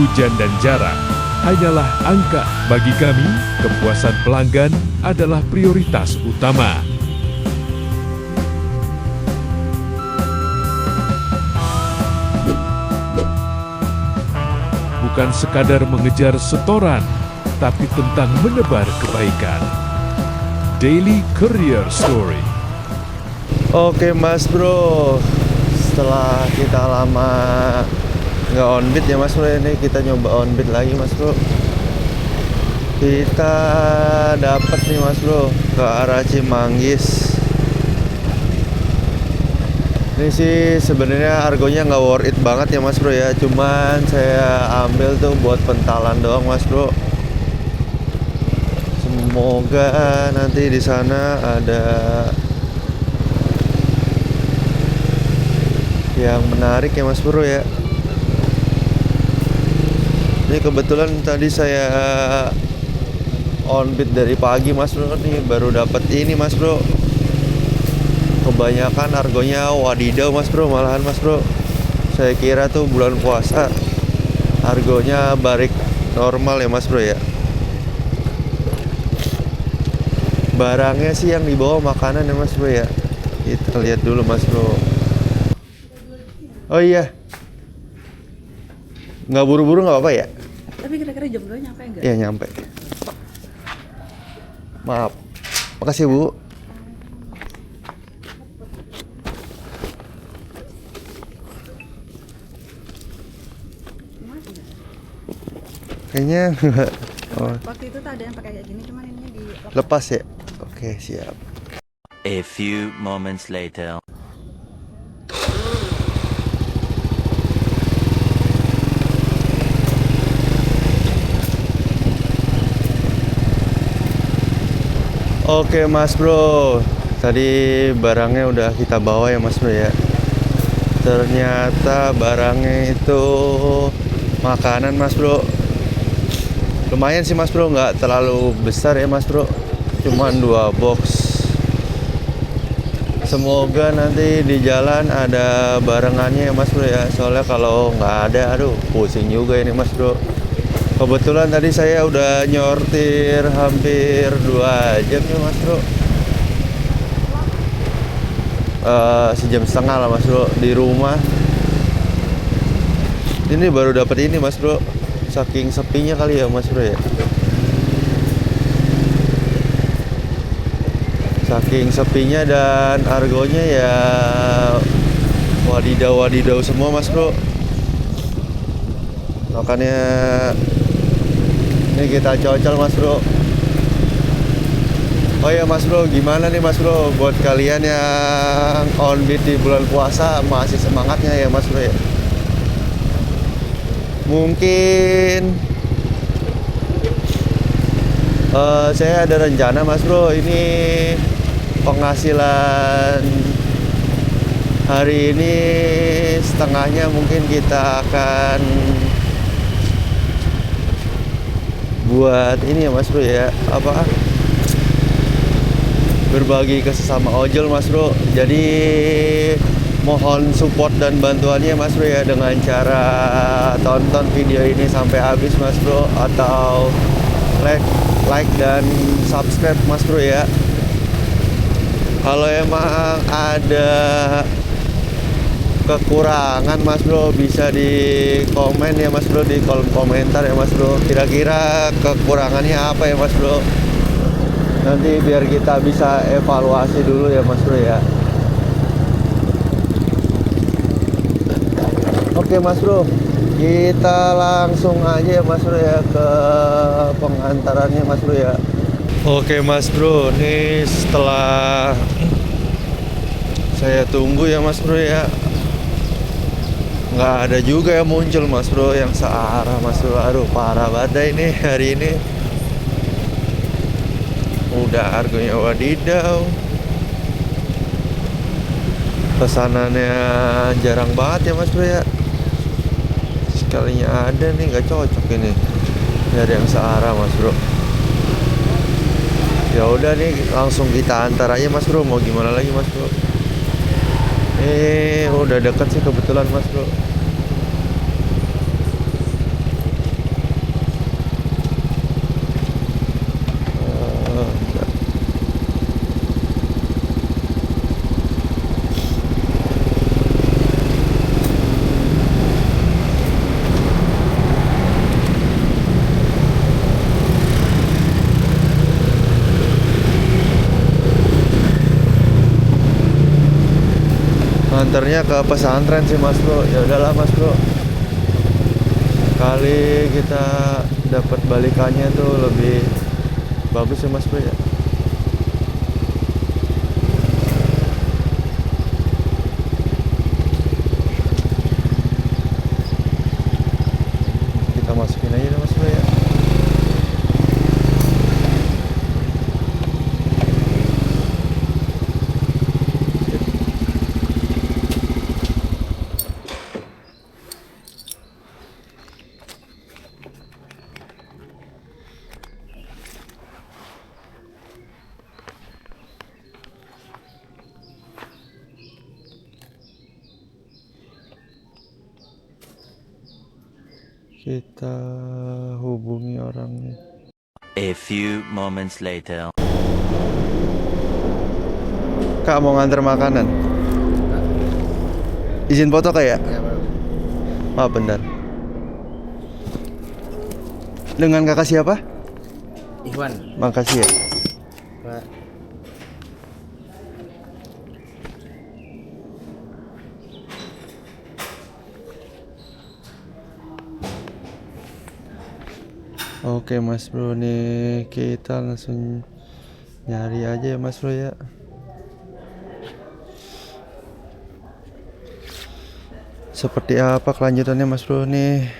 hujan dan jarak hanyalah angka. Bagi kami, kepuasan pelanggan adalah prioritas utama. Bukan sekadar mengejar setoran, tapi tentang menebar kebaikan. Daily Courier Story. Oke Mas Bro, setelah kita lama nggak on beat ya Mas Bro, ini kita nyoba on beat lagi Mas Bro. Kita dapat nih Mas Bro ke arah Cimanggis. Ini sih sebenarnya argonya nggak worth it banget ya Mas Bro ya, cuman saya ambil tuh buat pentalan doang Mas Bro. Semoga nanti di sana ada yang menarik ya Mas Bro ya. Ini kebetulan tadi saya on beat dari pagi Mas Bro, nih baru dapat ini Mas Bro. Kebanyakan argonya wadidaw Mas Bro, malahan Mas Bro. Saya kira tuh bulan puasa argonya balik normal ya Mas Bro ya. Barangnya sih yang dibawa makanan ya Mas Bro ya. Kita lihat dulu Mas Bro. Oh iya, nggak buru-buru nggak apa-apa ya? Tapi kira-kira jam 2 nyampe nggak? Iya nyampe. Maaf, makasih Bu. Kayaknya oh, Waktu itu tuh ada yang pakai kayak gini, cuman ini lepas ya. Oke siap. A few moments later. Oke Mas Bro, tadi barangnya udah kita bawa ya Mas Bro ya. Ternyata barangnya itu makanan Mas Bro. Lumayan sih Mas Bro, nggak terlalu besar ya Mas Bro, cuman 2 box. Semoga nanti di jalan ada barengannya ya Mas Bro ya, soalnya kalau nggak ada, aduh pusing juga ini Mas Bro. Kebetulan tadi saya udah nyortir hampir 2 jam ya Mas Bro. Sejam setengah lah Mas Bro di rumah. Ini baru dapat ini Mas Bro, saking sepinya kali ya Mas Bro ya. Saking sepinya dan argonya ya wadidaw semua Mas Bro. Makanya ini kita cocol Mas Bro. Oh ya Mas Bro, gimana nih Mas Bro buat kalian yang on beat di bulan puasa, masih semangatnya ya Mas Bro ya? Mungkin saya ada rencana Mas Bro, ini penghasilan hari ini setengahnya mungkin kita akan buat ini ya Mas Bro ya, apa, berbagi ke sesama ojol Mas Bro. Jadi mohon support dan bantuannya Mas Bro ya, dengan cara tonton video ini sampai habis Mas Bro, atau like dan subscribe Mas Bro ya. Kalau emang ada kekurangan Mas Bro, bisa di komen ya Mas Bro, di kolom komentar ya Mas Bro. Kira-kira kekurangannya apa ya Mas Bro? Nanti biar kita bisa evaluasi dulu ya Mas Bro ya. Oke Mas Bro, kita langsung aja ya Mas Bro ya ke pengantarannya Mas Bro ya. Oke Mas Bro, nih setelah saya tunggu ya Mas Bro ya, nggak ada juga yang muncul Mas Bro yang searah Mas Bro. Aduh parah banget ini hari ini. Udah argonya wadidaw, pesanannya jarang banget ya Mas Bro ya. Sekalinya ada nih nggak cocok ini, dari yang searah Mas Bro. Ya udah nih langsung kita antar aja Mas Bro, mau gimana lagi Mas Bro. Udah deket sih kebetulan Mas Bro. nganternya ke pesantren sih Mas Bro. Ya udahlah Mas Bro, kali kita dapat balikannya tuh lebih bagus ya Mas Bro ya. Kita masukin aja deh Mas Bro ya. Kita hubungi orangnya. A few moments later. Kak mau nganter makanan. Izin foto Kak ya? Maaf bentar. Dengan kakak siapa? Ikhwan. Makasih ya. Pak. Oke Mas Bro, nih kita langsung nyari aja ya Mas Bro ya. Seperti apa kelanjutannya Mas Bro nih?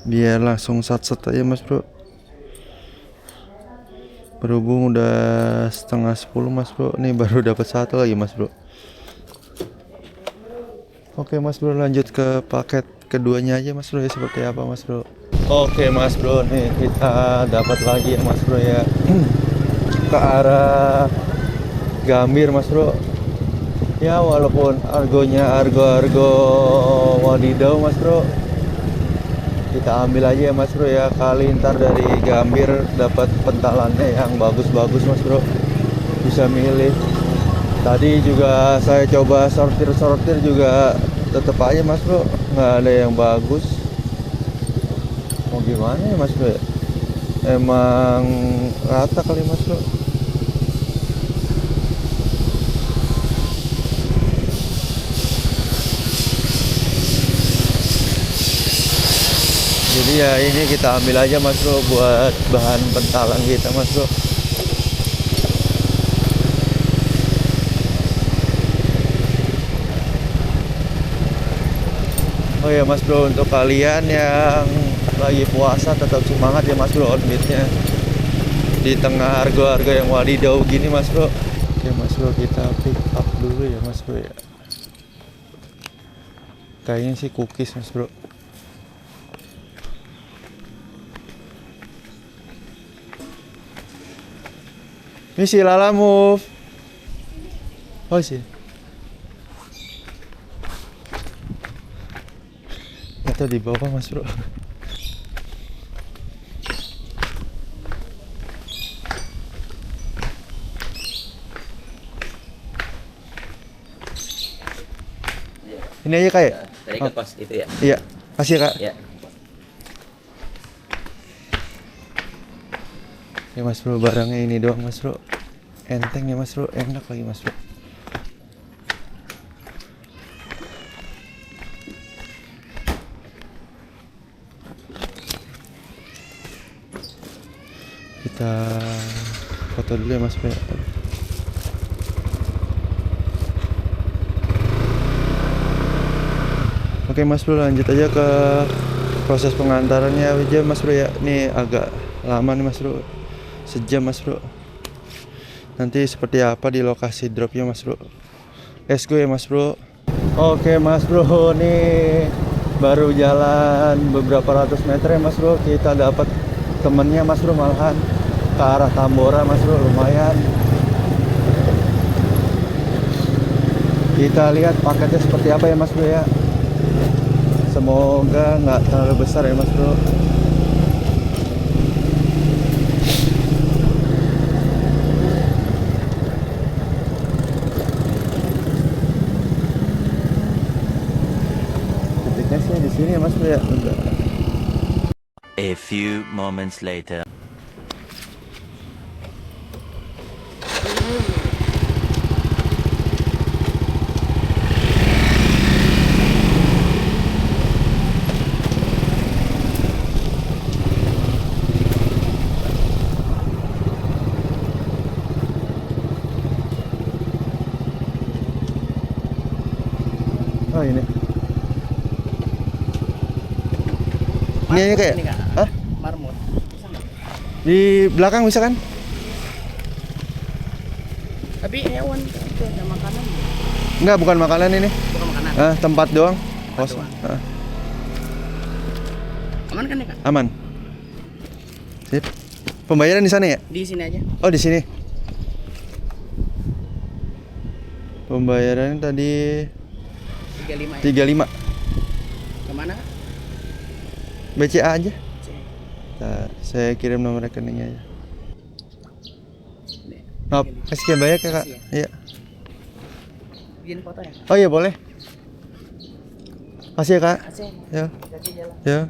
Biar langsung sat-set aja Mas Bro. Berhubung udah setengah 10 Mas Bro, nih baru dapat satu lagi Mas Bro. Oke Mas Bro, lanjut ke paket keduanya aja Mas Bro ya, seperti apa Mas Bro. Oke Mas Bro, nih kita dapat lagi ya Mas Bro ya. Ke arah Gambir Mas Bro. Ya walaupun argonya argo wadidau Mas Bro, kita ambil aja ya Mas Bro ya. Kali ntar dari Gambir dapat pentalannya yang bagus-bagus Mas Bro, bisa milih. Tadi juga saya coba sortir juga tetap aja Mas Bro, nggak ada yang bagus. Mau gimana ya Mas Bro ya? Emang rata kali Mas Bro. Jadi ya ini kita ambil aja Mas Bro buat bahan pentalan kita Mas Bro. Oh ya Mas Bro, untuk kalian yang lagi puasa tetap semangat ya Mas Bro outfitnya di tengah harga-harga yang wadidau gini Mas Bro. Oke Mas Bro, kita pick up dulu ya Mas Bro ya. Kayaknya sih cookies Mas Bro. Misi Lala move. Oh sih. Atau di bawah Mas Bro. Ini aja Kak ya? Dari ke kos itu ya. Iya, kasih ya Kak. Ya. Ya Mas Bro, barangnya ini doang Mas Bro. Enteng ya Mas Bro, enak lagi Mas Bro. Kita foto dulu ya Mas Bro. Oke Mas Bro, lanjut aja ke proses pengantarannya aja Mas Bro ya. Ini agak lama nih Mas Bro, sejam Mas Bro. Nanti seperti apa di lokasi dropnya Mas Bro. Let's go ya Mas Bro. Oke Mas Bro, nih baru jalan beberapa ratus meter ya Mas Bro, kita dapat temennya Mas Bro, malahan ke arah Tambora Mas Bro, lumayan. Kita lihat paketnya seperti apa ya Mas Bro ya. Semoga nggak terlalu besar ya Mas Bro. Titiknya sih di sini ya Mas Bro ya. Bentar. A few moments later. Oh ini. Ini aja kayak. Ini Kak. Hah? Marmut. Bisa nggak? Di belakang bisa kan? Tapi hewan itu ada makanan. Enggak, bukan makanan ini. Bukan makanan. Tempat doang. Tempat Kos. doang. Aman kan ya Kak? Aman. Sip. Pembayaran di sana ya? Di sini aja. Oh, di sini. Pembayarannya tadi 35 ya. 35. Kemana? BCA aja. Cek. Ntar, saya kirim nomor rekeningnya aja. Nih, Maaf, kasih banyak ya, Kak. Kasih Iya. bikin foto ya. Oh iya, boleh. Kasih ya, Kak. Kasih. Ya. Kasih jalan. Ya.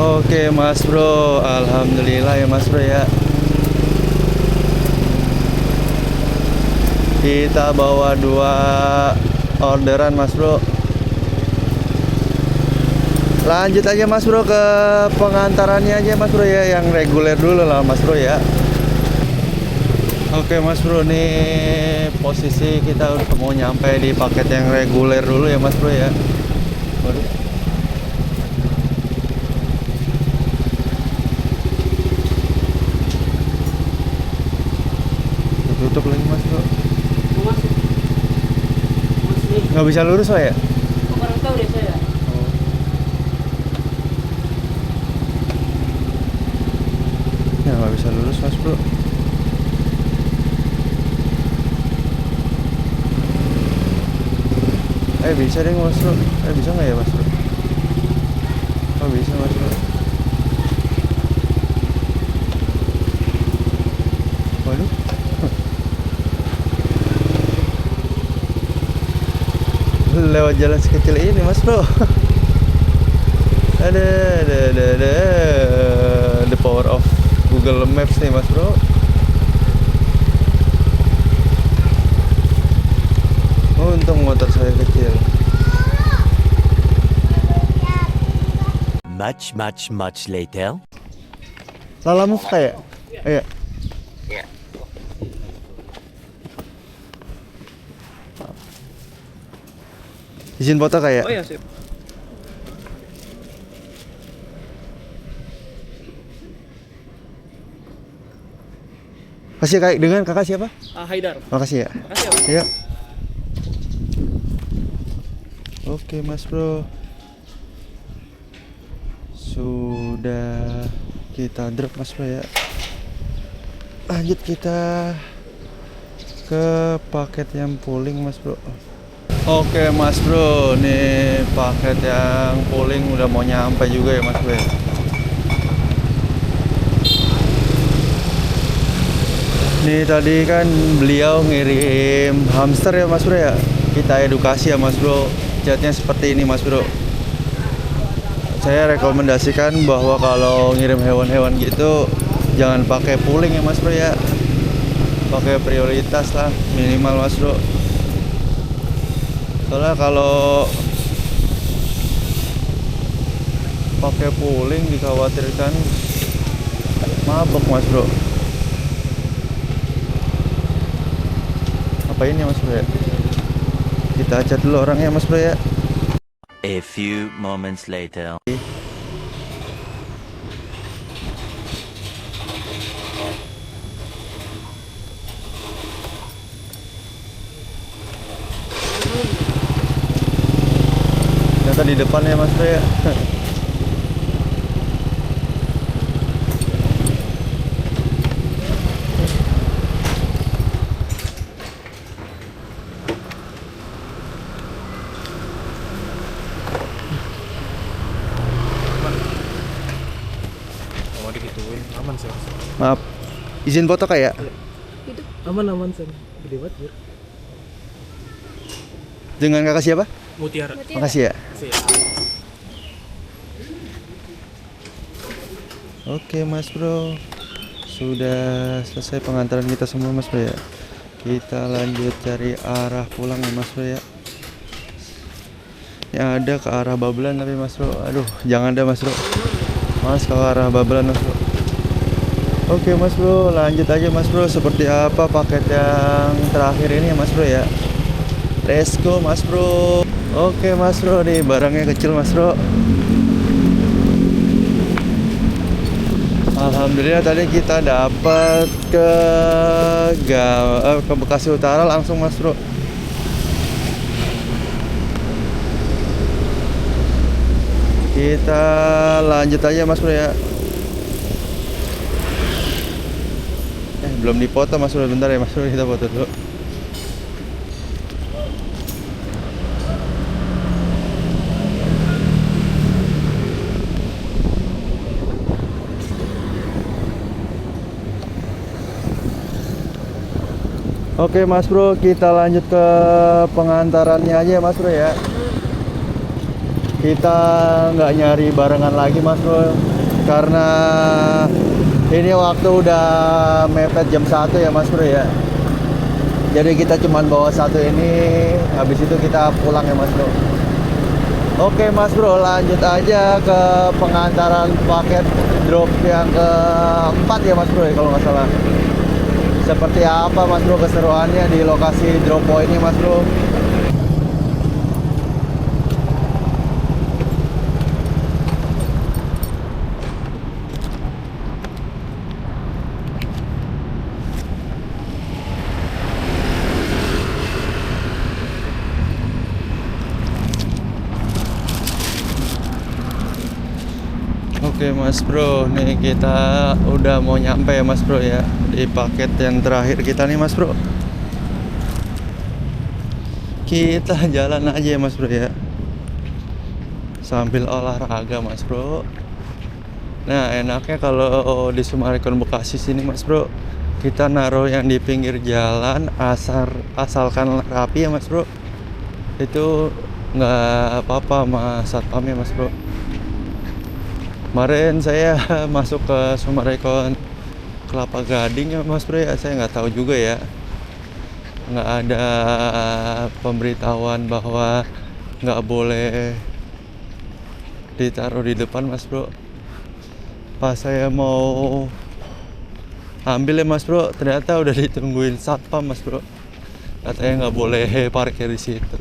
Oke Mas Bro, alhamdulillah ya Mas Bro ya. Kita bawa 2 orderan Mas Bro. Lanjut aja Mas Bro ke pengantarannya aja Mas Bro ya, yang reguler dulu lah Mas Bro ya. Oke Mas Bro, nih posisi kita udah mau nyampe di paket yang reguler dulu ya Mas Bro ya. Waduh. Tutup lagi Mas Bro. Nggak bisa lurus Pak ya? Orang tahu deh saya. Ya nggak bisa lurus Mas Bro. Bisa deh Mas Bro. Bisa nggak ya Mas Bro? Oh bisa Mas Bro. Waduh. Lewat jalan sekecil ini Mas Bro. ada the power of Google Maps nih Mas Bro. Untung motor saya kecil. Much later. Lala move kayak? Iya. Izin foto kayak? Oh ya sip. Kasih kayak dengan kakak siapa? Haidar. Makasih ya. Makasih ya. Iya. Oke Mas Bro. Sudah kita drop Mas Bro ya. Lanjut kita ke paket yang pooling Mas Bro. Oke Mas Bro, nih paket yang pooling udah mau nyampe juga ya Mas Bro ya. Nih tadi kan beliau ngirim hamster ya Mas Bro ya. Kita edukasi ya Mas Bro. Catnya seperti ini Mas Bro. Saya rekomendasikan bahwa kalau ngirim hewan-hewan gitu jangan pakai pooling ya Mas Bro ya. Pakai prioritas lah minimal Mas Bro. Soalnya kalau pakai pooling dikhawatirkan mabok Mas Bro. Apain ya Mas Bro ya? Kita acat dulu orangnya Mas Bro ya. A few moments later. Ternyata di depan ya Mas Bro ya. Mau digituin aman sih. Maaf. Izin foto kayak? Aman sih. Gede banget ya. Dengan kakak siapa? Mutiara. Makasih ya. Sih. Oke Mas Bro, sudah selesai pengantaran kita semua Mas Bro ya. Kita lanjut cari arah pulang ya Mas Bro ya. Yang ada ke arah Babelan tapi Mas Bro, aduh jangan ada Mas Bro. Mas ke arah Babelan Mas Bro. Oke Mas Bro, lanjut aja Mas Bro. Seperti apa paket yang terakhir ini ya Mas Bro ya. Let's go Mas Bro. Oke Mas Bro, nih barangnya kecil Mas Bro. Alhamdulillah tadi kita dapat ke Bekasi Utara langsung Mas Bro. Kita lanjut aja Mas Bro ya. Belum dipoto Mas Bro, bentar ya Mas Bro, kita foto dulu. Oke Mas Bro, kita lanjut ke pengantarannya aja ya Mas Bro ya. Kita nggak nyari barengan lagi Mas Bro, karena ini waktu udah mepet jam 1 ya Mas Bro ya. Jadi kita cuman bawa satu ini, habis itu kita pulang ya Mas Bro. Oke Mas Bro, lanjut aja ke pengantaran paket drop yang keempat ya Mas Bro ya, kalau nggak salah. Seperti apa Mas Bro keseruannya di lokasi drop point-nya Mas Bro? Oke Mas Bro, nih kita udah mau nyampe ya Mas Bro ya, di paket yang terakhir kita nih Mas Bro. Kita jalan aja ya Mas Bro ya, sambil olahraga Mas Bro. Nah enaknya kalau di Summarecon Bekasi sini Mas Bro, kita naruh yang di pinggir jalan, asalkan rapi ya Mas Bro. Itu nggak apa-apa sama satpamnya Mas Bro. Kemarin saya masuk ke Summarecon Kelapa Gading ya Mas Bro ya, saya nggak tahu juga ya, nggak ada pemberitahuan bahwa nggak boleh ditaruh di depan Mas Bro. Pas saya mau ambil ya Mas Bro, ternyata udah ditungguin satpam Mas Bro, katanya nggak boleh parkir di situ.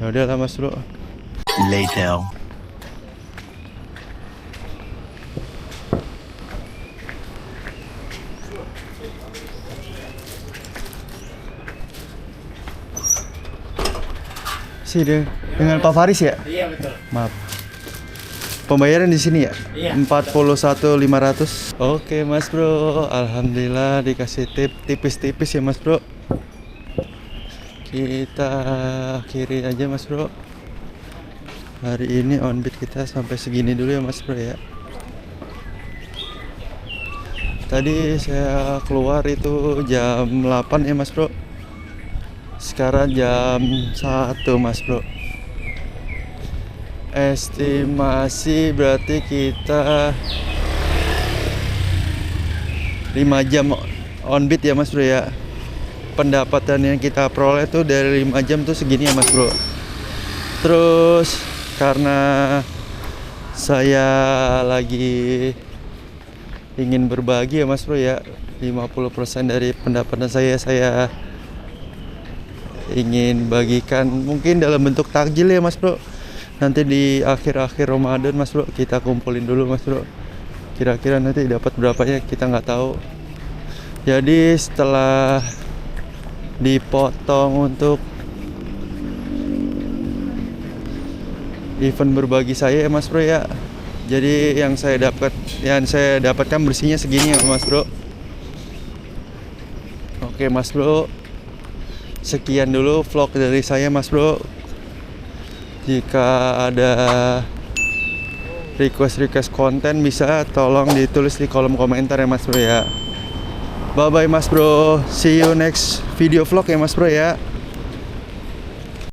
Ya udahlah Mas Bro. Later. Dengan Pak Faris ya? Iya betul. Maaf. Pembayaran di sini ya? Iya. 41.500. Oke Mas Bro, alhamdulillah dikasih tip tipis-tipis ya Mas Bro. Kita akhiri aja Mas Bro. Hari ini onbit kita sampai segini dulu ya Mas Bro ya. Tadi saya keluar itu jam 8 ya Mas Bro. Sekarang jam 1 Mas Bro. Estimasi berarti kita 5 jam onbit ya Mas Bro ya. Pendapatan yang kita peroleh tuh dari 5 jam tuh segini ya Mas Bro. Terus karena saya lagi ingin berbagi ya Mas Bro ya, 50% dari pendapatan saya ingin bagikan mungkin dalam bentuk takjil ya Mas Bro. Nanti di akhir-akhir Ramadan Mas Bro, kita kumpulin dulu Mas Bro. Kira-kira nanti dapat berapanya kita nggak tahu. Jadi setelah dipotong untuk event berbagi saya ya Mas Bro ya, jadi yang saya dapatkan bersihnya segini ya Mas Bro. Oke Mas Bro, sekian dulu vlog dari saya Mas Bro. Jika ada request konten bisa tolong ditulis di kolom komentar ya Mas Bro ya. Bye bye Mas Bro, see you next video vlog ya Mas Bro ya.